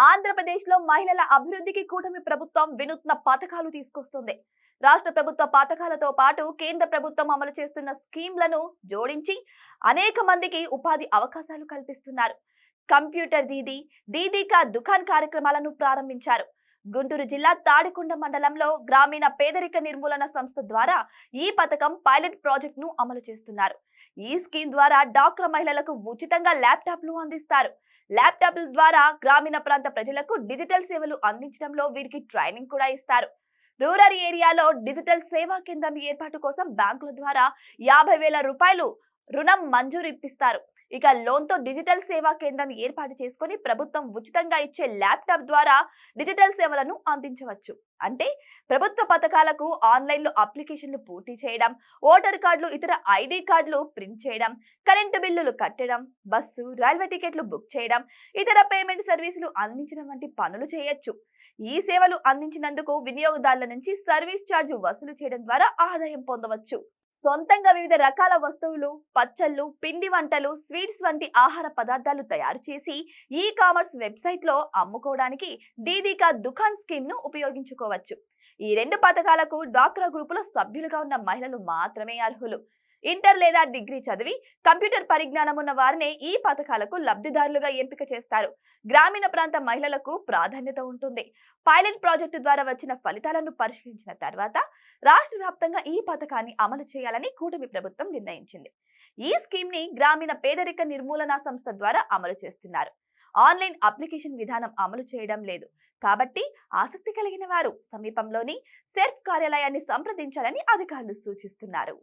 ఆంధ్రప్రదేశ్లో మహిళల అభివృద్ధికి కూటమి ప్రభుత్వం వినూత్న పథకాలు తీసుకొస్తుంది. రాష్ట్ర ప్రభుత్వ పథకాలతో పాటు కేంద్ర ప్రభుత్వం అమలు చేస్తున్న స్కీమ్లను జోడించి అనేక మందికి ఉపాధి అవకాశాలు కల్పిస్తున్నారు. కంప్యూటర్ దీదీ, దీదీ కా దుకాన్ కార్యక్రమాలను ప్రారంభించారు. గుంటూరు జిల్లా తాడికొండ మండలంలో గ్రామీణ పేదరిక నిర్మూలన సంస్థ ద్వారా ఈ పథకం పైలట్ ప్రాజెక్ట్ ను అమలు చేస్తున్నారు. ఈ స్కీమ్ ద్వారా డాక్రా మహిళలకు ఉచితంగా ల్యాప్టాప్లు అందిస్తారు. ల్యాప్టాప్ల ద్వారా గ్రామీణ ప్రాంత ప్రజలకు డిజిటల్ సేవలు అందించడంలో వీరికి ట్రైనింగ్ కూడా ఇస్తారు. రూరల్ ఏరియాలో డిజిటల్ సేవా కేంద్రం ఏర్పాటు కోసం బ్యాంకుల ద్వారా 50,000 రూపాయలు రుణం మంజూరు ఇప్పిస్తారు. ఇక లోన్తో డిజిటల్ సేవా కేంద్రం ఏర్పాటు చేసుకుని ప్రభుత్వం ఉచితంగా ఇచ్చే ల్యాప్టాప్ ద్వారా డిజిటల్ సేవలను అందించవచ్చు. అంటే ప్రభుత్వ పథకాలకు ఆన్లైన్లో అప్లికేషన్లు పూర్తి చేయడం, ఓటర్ కార్డులు, ఇతర ఐడి కార్డులు ప్రింట్ చేయడం, కరెంటు బిల్లులు కట్టడం, బస్సు, రైల్వే టికెట్లు బుక్ చేయడం, ఇతర పేమెంట్ సర్వీసులు అందించడం వంటి పనులు చేయొచ్చు. ఈ సేవలు అందించినందుకు వినియోగదారుల నుంచి సర్వీస్ ఛార్జ్ వసూలు చేయడం ద్వారా ఆదాయం పొందవచ్చు. సొంతంగా వివిధ రకాల వస్తువులు, పచ్చళ్ళు, పిండి వంటలు, స్వీట్స్ వంటి ఆహార పదార్థాలు తయారు చేసి ఈ కామర్స్ వెబ్సైట్ లో అమ్ముకోవడానికి దీదీ కా దుకాన్ స్కీమ్ ను ఉపయోగించుకోవచ్చు. ఈ 2 పథకాలకు డ్వాక్రా గ్రూపులో సభ్యులుగా ఉన్న మహిళలు మాత్రమే అర్హులు. ఇంటర్ లేదా డిగ్రీ చదివి కంప్యూటర్ పరిజ్ఞానం ఉన్న వారినే ఈ పథకాలకు లబ్ధిదారులుగా ఎంపిక చేస్తారు. గ్రామీణ ప్రాంత మహిళలకు ప్రాధాన్యత ఉంటుంది. పైలట్ ప్రాజెక్టు ద్వారా వచ్చిన ఫలితాలను పరిశీలించిన తర్వాత రాష్ట్ర వ్యాప్తంగా ఈ పథకాన్ని అమలు చేయాలని కూటమి ప్రభుత్వం నిర్ణయించింది. ఈ స్కీమ్ ని గ్రామీణ పేదరిక నిర్మూలన సంస్థ ద్వారా అమలు చేస్తున్నారు. ఆన్లైన్ అప్లికేషన్ విధానం అమలు చేయడం లేదు. కాబట్టి ఆసక్తి కలిగిన వారు సమీపంలోని సెర్ఫ్ కార్యాలయాన్ని సంప్రదించాలని అధికారులు సూచిస్తున్నారు.